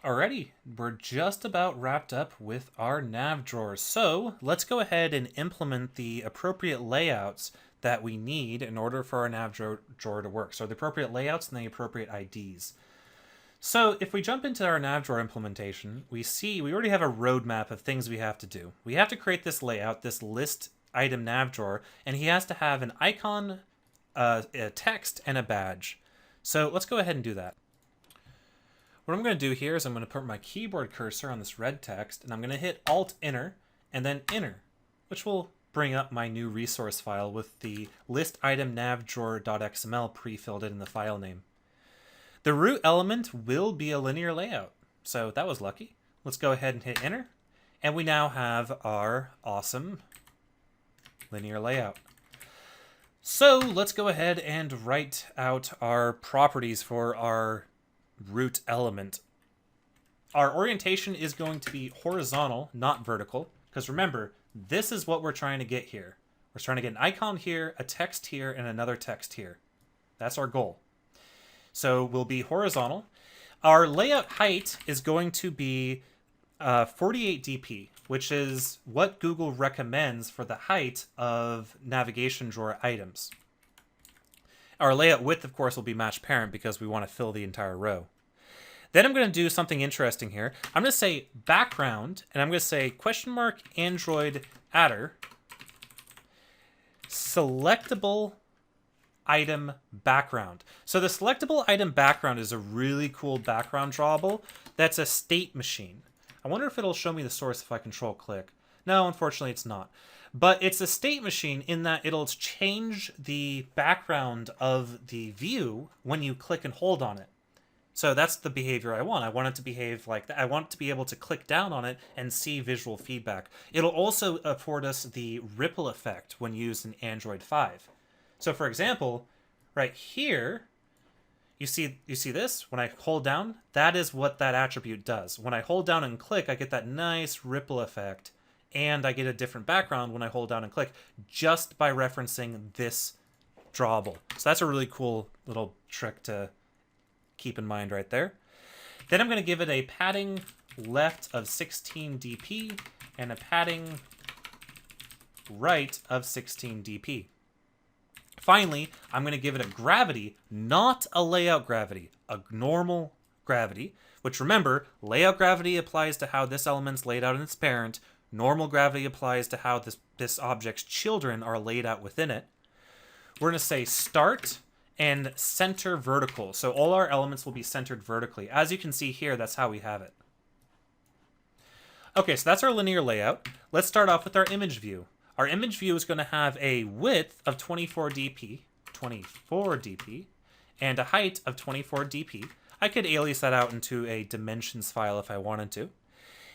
Alrighty, we're just about wrapped up with our nav drawers. So let's go ahead and implement the appropriate layouts that we need in order for our nav drawer to work. So the appropriate layouts and the appropriate IDs. So if we jump into our nav drawer implementation, we see we already have a roadmap of things we have to do. We have to create this layout, this list item nav drawer, and he has to have an icon, a text, and a badge. So let's go ahead and do that. What I'm going to do here is I'm going to put my keyboard cursor on this red text, and I'm going to hit Alt-Enter, and then Enter, which will bring up my new resource file with the list item navdrawer.xml pre-filled in the file name. The root element will be a linear layout, so that was lucky. Let's go ahead and hit Enter, and we now have our awesome linear layout. So let's go ahead and write out our properties for our root element. Our orientation is going to be horizontal, not vertical, because remember, this is what we're trying to get here. We're trying to get an icon here, a text here, and another text here. That's our goal. So we'll be horizontal. Our layout height is going to be 48 dp, which is what Google recommends for the height of navigation drawer items. Our layout width, of course, will be match parent because we want to fill the entire row. Then I'm going to do something interesting here. I'm going to say background, and I'm going to say $Android adder selectable item background. So the selectable item background is a really cool background drawable that's a state machine. I wonder if it'll show me the source if I control click. No, unfortunately it's not. But it's a state machine in that it'll change the background of the view when you click and hold on it. So that's the behavior I want. I want it to behave like that. I want to be able to click down on it and see visual feedback. It'll also afford us the ripple effect when used in Android 5. So for example, right here, you see this? When I hold down, that is what that attribute does. When I hold down and click, I get that nice ripple effect, and I get a different background when I hold down and click just by referencing this drawable. So that's a really cool little trick to keep in mind right there. Then I'm going to give it a padding left of 16 dp and a padding right of 16 dp. Finally, I'm going to give it a gravity, not a layout gravity, a normal gravity, which remember, layout gravity applies to how this element's laid out in its parent. Normal gravity applies to how this object's children are laid out within it. We're going to say start and center vertical. So all our elements will be centered vertically. As you can see here, that's how we have it. Okay, so that's our linear layout. Let's start off with our image view. Our image view is going to have a width of 24 dp, and a height of 24 dp. I could alias that out into a dimensions file if I wanted to.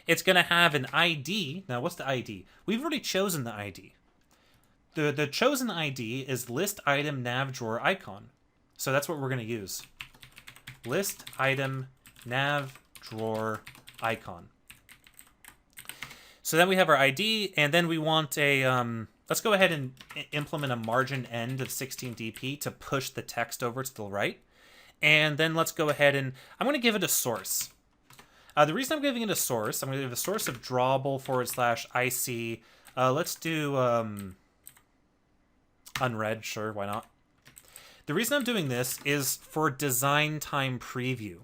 It's going to have an ID. Now, what's the ID? We've already chosen the ID. The chosen ID is list item nav drawer icon. So that's what we're going to use. List item nav drawer icon. So then we have our ID, and then we want a, let's go ahead and implement a margin end of 16 dp to push the text over to the right. And then let's go ahead and, I'm going to give it a source. The reason I'm giving it a source, I'm going to give a source of drawable /IC. Let's do unread, sure, why not? The reason I'm doing this is for design time preview.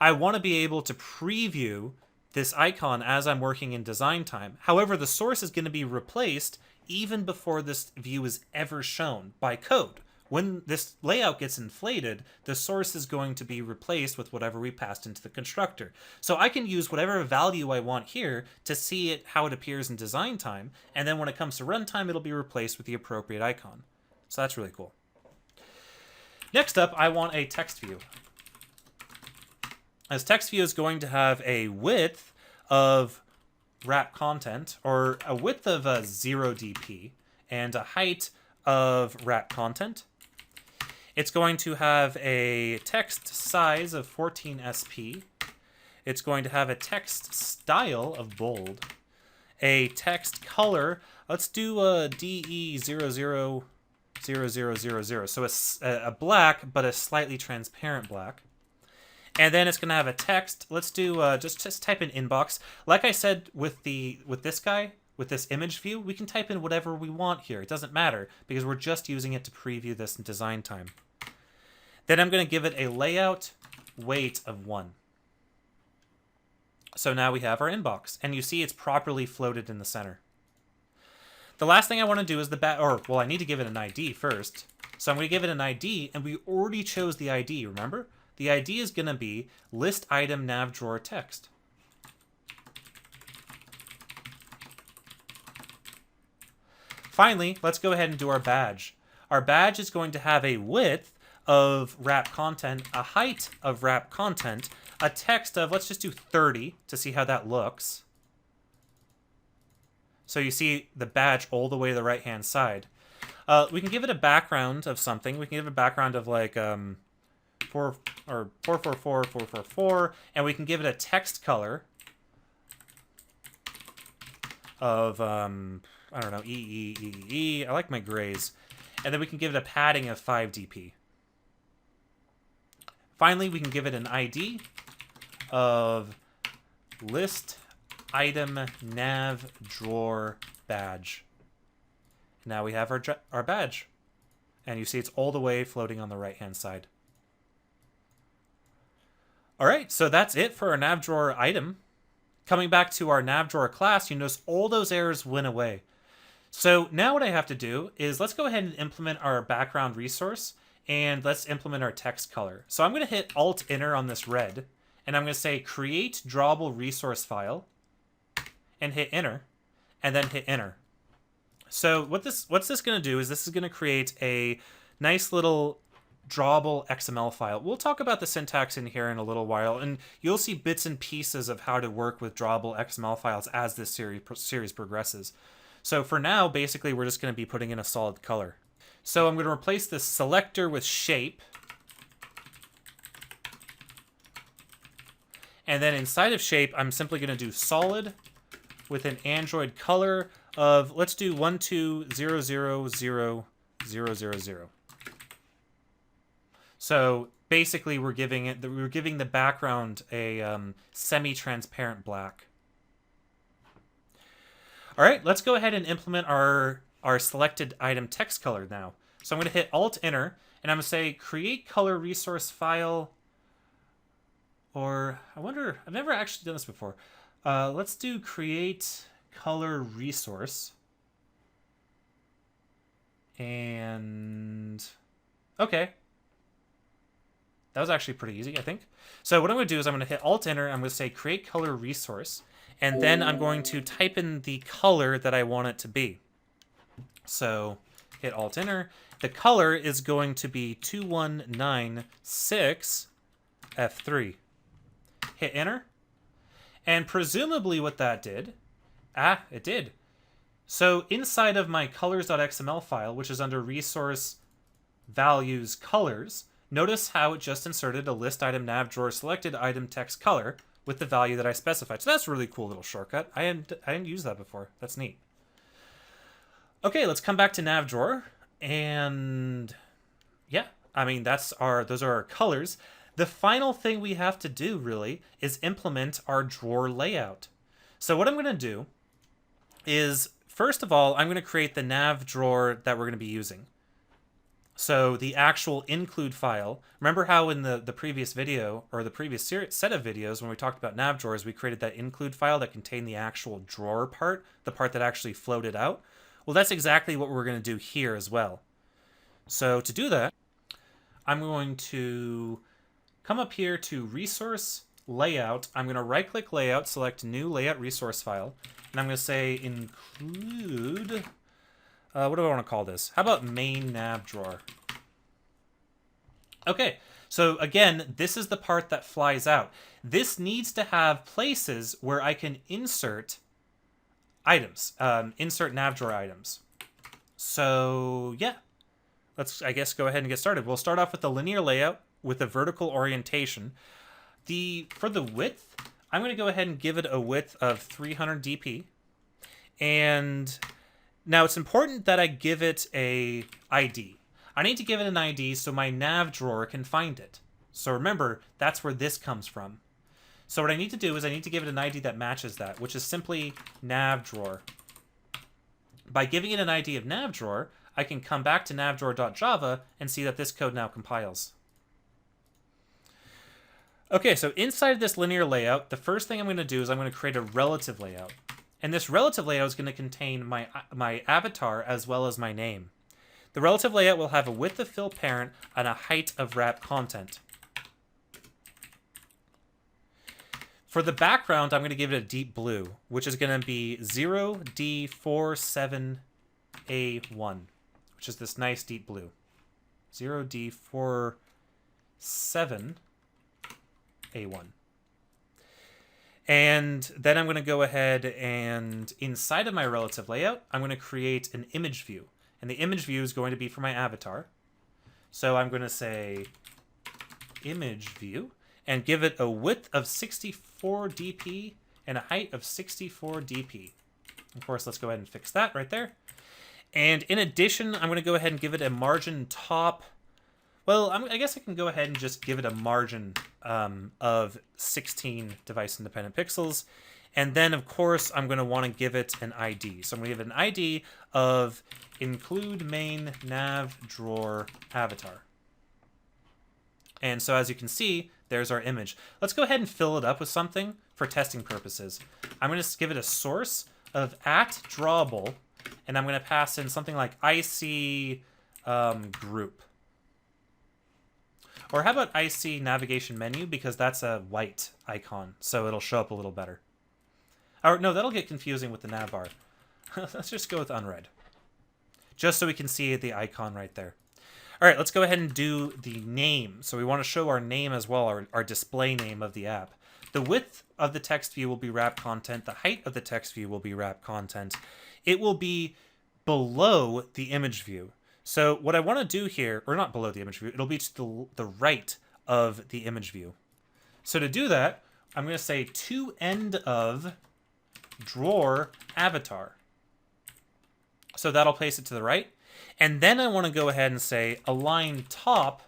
I want to be able to preview this icon as I'm working in design time. However, the source is going to be replaced even before this view is ever shown by code. When this layout gets inflated, the source is going to be replaced with whatever we passed into the constructor. So I can use whatever value I want here to see it how it appears in design time, and then when it comes to runtime, it'll be replaced with the appropriate icon. So that's really cool. Next up, I want a text view. As text view is going to have a width of wrap content, or a width of 0 dp, and a height of wrap content. It's going to have a text size of 14 sp. It's going to have a text style of bold. A text color, let's do a DE000000. So a black, but a slightly transparent black. And then it's going to have a text. Let's do just type in inbox. Like I said with this guy, with this image view, we can type in whatever we want here. It doesn't matter because we're just using it to preview this in design time. Then I'm going to give it a layout weight of 1. So now we have our inbox, and you see it's properly floated in the center. The last thing I want to do is I need to give it an ID first. So I'm going to give it an ID, and we already chose the ID, remember? The ID is going to be list item nav drawer text. Finally, let's go ahead and do our badge. Our badge is going to have a width of wrap content, a height of wrap content, a text of, let's just do 30 to see how that looks. So you see the badge all the way to the right-hand side. We can give it a background of something. We can give it a background of like 444, and we can give it a text color of, I don't know, E. I like my grays. And then we can give it a padding of 5 dp. Finally, we can give it an ID of list item nav drawer badge. Now we have our badge. And you see it's all the way floating on the right-hand side. All right, so that's it for our nav drawer item. Coming back to our nav drawer class, you notice all those errors went away. So now what I have to do is let's go ahead and implement our background resource, and let's implement our text color. So I'm going to hit Alt-Enter on this red, and I'm going to say create drawable resource file, and hit Enter, and then hit Enter. So what's this going to do is this is going to create a nice little drawable XML file. We'll talk about the syntax in here in a little while, and you'll see bits and pieces of how to work with drawable XML files as this series progresses. So for now, basically, we're just going to be putting in a solid color. So I'm going to replace this selector with shape. And then inside of shape, I'm simply going to do solid with an Android color of, let's do 120000000. So basically, we're giving the background a semi-transparent black. All right, let's go ahead and implement our selected item text color now. So I'm going to hit Alt-Enter, and I'm going to say create color resource file. Or I wonder, I've never actually done this before. Let's do create color resource. And okay. That was actually pretty easy, I think. So what I'm going to do is I'm going to hit Alt-Enter, I'm going to say create color resource, and then I'm going to type in the color that I want it to be. So hit Alt-Enter. The color is going to be 2196 F3. Hit Enter. And presumably what that did, it did. So inside of my colors.xml file, which is under resource values colors, notice how it just inserted a list item nav drawer selected item text color with the value that I specified. So that's a really cool little shortcut. I didn't use that before. That's neat. Okay, let's come back to nav drawer, and yeah, I mean those are our colors. The final thing we have to do really is implement our drawer layout. So what I'm going to do is, first of all, I'm going to create the nav drawer that we're going to be using. So the actual include file, remember how in the previous video, or the previous set of videos when we talked about nav drawers, we created that include file that contained the actual drawer part, the part that actually floated out? Well, that's exactly what we're going to do here as well. So to do that, I'm going to come up here to resource layout. I'm going to right click layout, select new layout resource file, and I'm going to say include, what do I want to call this? How about main nav drawer? Okay, so again, this is the part that flies out. This needs to have places where I can insert items, insert nav drawer items. So yeah, let's, I guess, go ahead and get started. We'll start off with the linear layout with the vertical orientation. For the width, I'm going to go ahead and give it a width of 300 dp. And now it's important that I give it a ID. I need to give it an ID so my nav drawer can find it. So remember, that's where this comes from. So what I need to do is I need to give it an ID that matches that, which is simply navdrawer. By giving it an ID of navdrawer, I can come back to navdrawer.java and see that this code now compiles. Okay, so inside of this linear layout, the first thing I'm going to do is I'm going to create a relative layout. And this relative layout is going to contain my avatar as well as my name. The relative layout will have a width of fill parent and a height of wrap content. For the background, I'm going to give it a deep blue, which is going to be 0D47A1, which is this nice deep blue. 0D47A1. And then I'm going to go ahead and inside of my relative layout, I'm going to create an image view. And the image view is going to be for my avatar. So I'm going to say image view and give it a width of 64 dp and a height of 64 dp. Of course, let's go ahead and fix that right there. And in addition, I'm going to go ahead and give it a margin top. Well, I guess I can go ahead and just give it a margin of 16 device-independent pixels. And then, of course, I'm going to want to give it an ID. So I'm going to give it an ID of include main nav drawer avatar. And so as you can see, there's our image. Let's go ahead and fill it up with something for testing purposes. I'm going to give it a source of @drawable, and I'm going to pass in something like IC group. Or how about IC navigation menu, because that's a white icon, so it'll show up a little better. Or no, that'll get confusing with the navbar. Let's just go with unread, just so we can see the icon right there. All right, let's go ahead and do the name. So we want to show our name as well, our display name of the app. The width of the text view will be wrap content. The height of the text view will be wrap content. It will be below the image view. So what I want to do here, or not below the image view, it'll be to the right of the image view. So to do that, I'm going to say to end of drawer avatar. So that'll place it to the right. And then I want to go ahead and say align top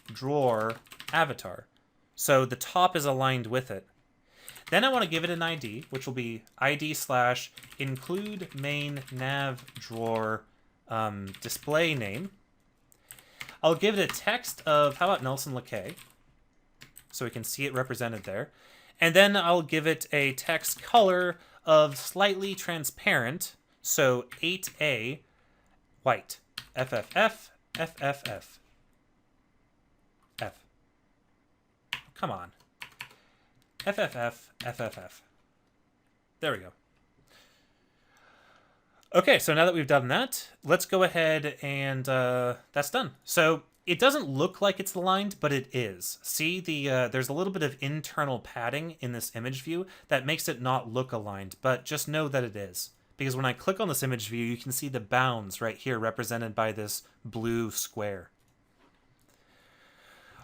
drawer avatar. So the top is aligned with it. Then I want to give it an ID, which will be ID/include main nav drawer display name. I'll give it a text of, how about Nelson Lackey? So we can see it represented there. And then I'll give it a text color of slightly transparent, so 8A white. FFF, FFF. F. Come on. FFF, FFF. There we go. Okay, so now that we've done that, let's go ahead and that's done. So it doesn't look like it's aligned, but it is. See, there's a little bit of internal padding in this image view that makes it not look aligned, but just know that it is. Because when I click on this image view, you can see the bounds right here represented by this blue square.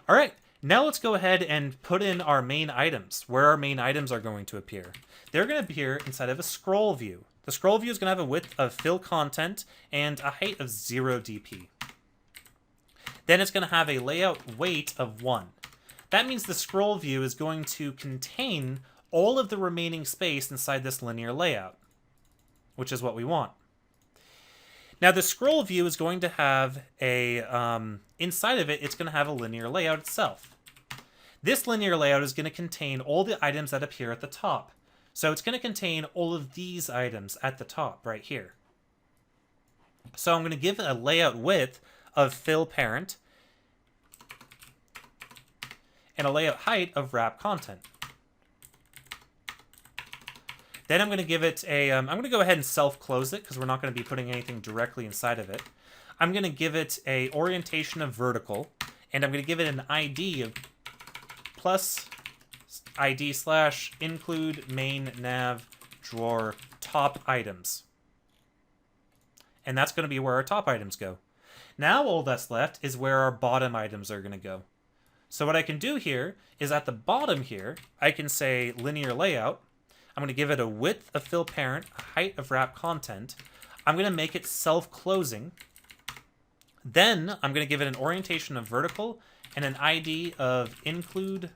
All right, now let's go ahead and put in our main items, where our main items are going to appear. They're going to appear inside of a scroll view. The scroll view is going to have a width of fill content and a height of 0 dp. Then it's going to have a layout weight of 1. That means the scroll view is going to contain all of the remaining space inside this linear layout, which is what we want. Now the scroll view is going to have a, inside of it, it's going to have a linear layout itself. This linear layout is going to contain all the items that appear at the top. So it's going to contain all of these items at the top right here. So I'm going to give it a layout width of fill parent and a layout height of wrap content. Then I'm going to give it a, I'm going to go ahead and self-close it because we're not going to be putting anything directly inside of it. I'm going to give it a orientation of vertical, and I'm going to give it an ID of plus ID/include main nav drawer top items. And that's going to be where our top items go. Now all that's left is where our bottom items are going to go. So what I can do here is at the bottom here, I can say linear layout. I'm going to give it a width of fill parent, a height of wrap content. I'm going to make it self-closing. Then I'm going to give it an orientation of vertical and an ID of include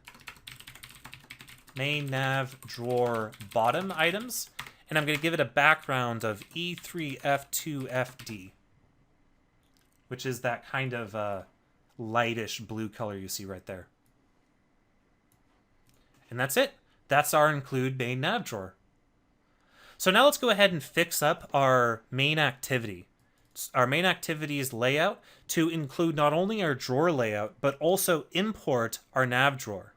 main nav drawer bottom items, and I'm going to give it a background of E3F2FD, which is that kind of lightish blue color you see right there. And that's it. That's our include main nav drawer. So now let's go ahead and fix up our main activity. Our main activity's layout to include not only our drawer layout, but also import our nav drawer.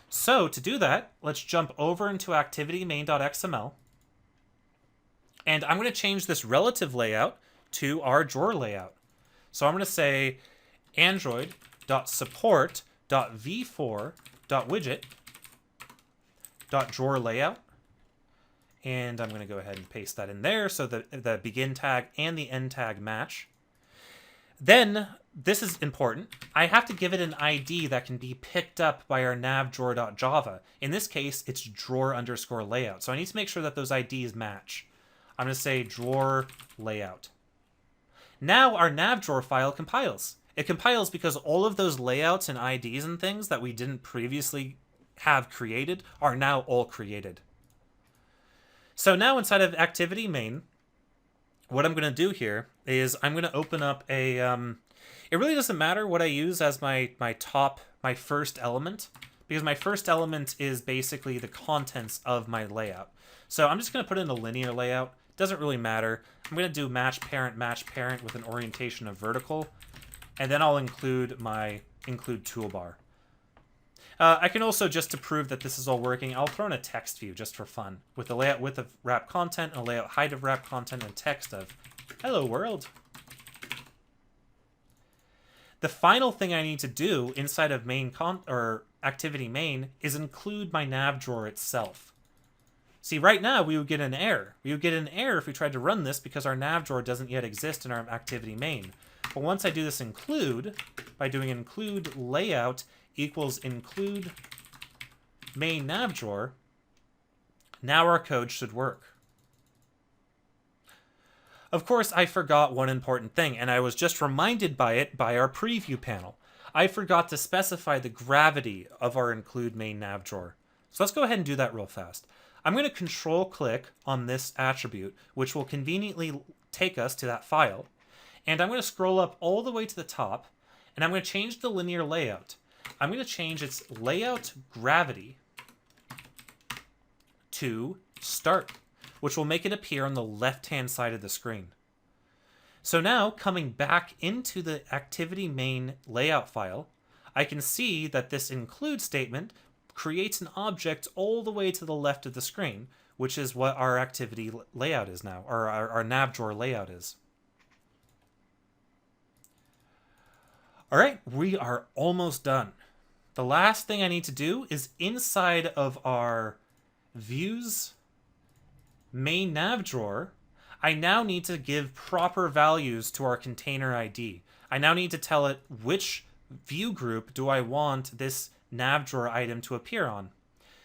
So to do that, let's jump over into activity main.xml. And I'm going to change this relative layout to our drawer layout. So I'm going to say android.support.v4.widget.drawer layout. And I'm going to go ahead and paste that in there so that the begin tag and the end tag match. Then, this is important, I have to give it an ID that can be picked up by our navdrawer.java. In this case, it's drawer_layout. So I need to make sure that those IDs match. I'm going to say drawer layout. Now our navdrawer file compiles. It compiles because all of those layouts and IDs and things that we didn't previously have created are now all created. So now inside of activity main, what I'm going to do here is I'm going to open up a, it really doesn't matter what I use as my first element, because my first element is basically the contents of my layout. So I'm just going to put in a linear layout. Doesn't really matter. I'm going to do match parent with an orientation of vertical, and then I'll include my include toolbar. I can also, just to prove that this is all working, I'll throw in a text view just for fun, with a layout width of wrap content, and a layout height of wrap content, and text of hello world. The final thing I need to do inside of activity main is include my nav drawer itself. See, right now we would get an error. We would get an error if we tried to run this because our nav drawer doesn't yet exist in our activity main. But once I do this include, by doing include layout equals include main nav drawer, now our code should work. Of course, I forgot one important thing, and I was just reminded by it by our preview panel. I forgot to specify the gravity of our include main nav drawer. So let's go ahead and do that real fast. I'm going to control click on this attribute, which will conveniently take us to that file. And I'm going to scroll up all the way to the top, and I'm going to change the linear layout. I'm going to change its layout gravity to start, which will make it appear on the left-hand side of the screen. So now, coming back into the activity main layout file, I can see that this include statement creates an object all the way to the left of the screen, which is what our activity layout is now, or our nav drawer layout is. All right, we are almost done. The last thing I need to do is inside of our views main nav drawer, I now need to give proper values to our container ID. I now need to tell it which view group do I want this nav drawer item to appear on.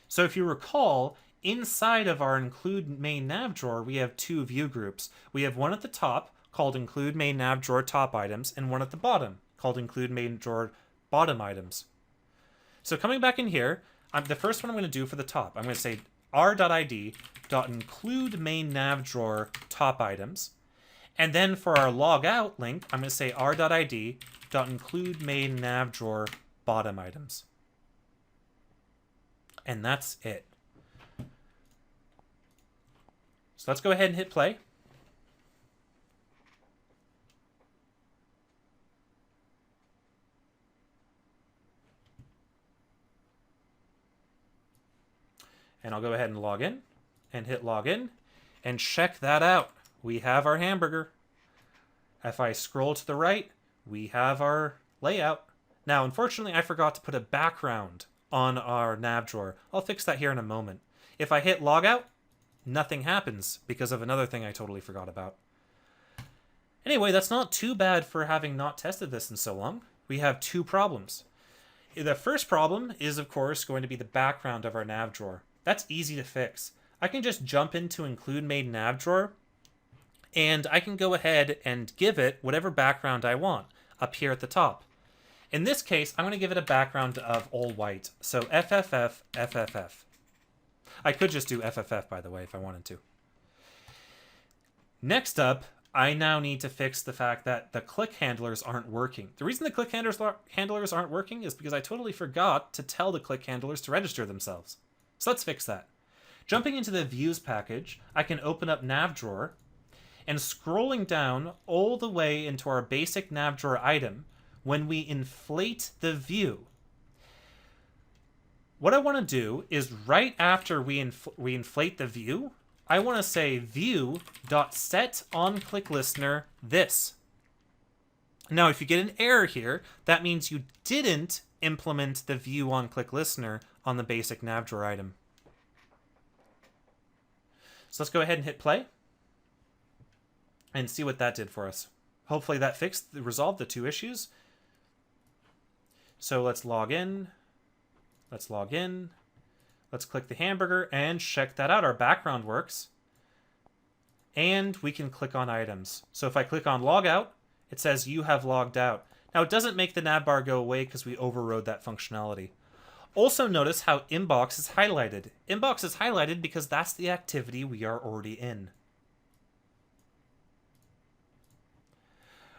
So if you recall, inside of our include main nav drawer, we have two view groups. We have one at the top called include main nav drawer top items, and one at the bottom called include main drawer bottom items. So coming back in here, the first one I'm going to do for the top, I'm going to say r.id.include main nav drawer top items. And then for our log out link, I'm going to say r.id.include main nav drawer bottom items. And that's it. So let's go ahead and hit play. And I'll go ahead and log in and hit login and check that out. We have our hamburger. If I scroll to the right, we have our layout. Now, unfortunately, I forgot to put a background on our nav drawer. I'll fix that here in a moment. If I hit logout, nothing happens because of another thing I totally forgot about. Anyway, that's not too bad for having not tested this in so long. We have two problems. The first problem is, of course, going to be the background of our nav drawer. That's easy to fix. I can just jump into include main nav drawer, and I can go ahead and give it whatever background I want up here at the top. In this case, I'm going to give it a background of all white. So FFF, FFF. I could just do FFF, by the way, if I wanted to. Next up, I now need to fix the fact that the click handlers aren't working. The reason the click handlers aren't working is because I totally forgot to tell the click handlers to register themselves. So let's fix that. Jumping into the views package, I can open up NavDrawer, and scrolling down all the way into our basic NavDrawer item, when we inflate the view, what I want to do is right after we inflate the view, I want to say view.setOnClickListener this. Now, if you get an error here, that means you didn't implement the view.onClickListener on the basic NavDrawer item. So let's go ahead and hit play and see what that did for us. Hopefully that resolved the two issues. So let's log in. Let's log in. Let's click the hamburger and check that out. Our background works. And we can click on items. So if I click on log out, it says you have logged out. Now it doesn't make the navbar go away because we overrode that functionality. Also notice how inbox is highlighted. Inbox is highlighted because that's the activity we are already in.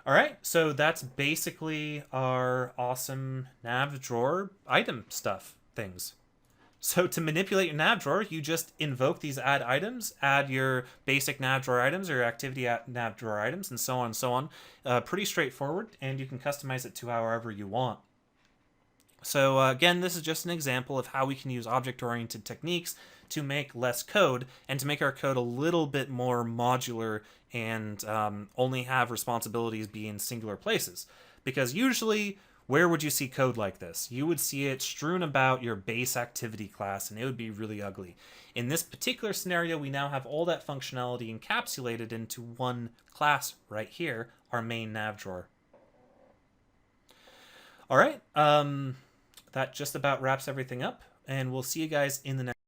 All right, so that's basically our awesome NavDrawer item stuff things. So to manipulate your NavDrawer, you just invoke these add items, add your basic NavDrawer items or your activity NavDrawer items, and so on and so on. Pretty straightforward, and you can customize it to however you want. So again, this is just an example of how we can use object-oriented techniques to make less code and to make our code a little bit more modular and only have responsibilities be in singular places. Because usually, where would you see code like this? You would see it strewn about your base activity class, and it would be really ugly. In this particular scenario, we now have all that functionality encapsulated into one class right here, our main NavDrawer. All right, that just about wraps everything up, and we'll see you guys in the next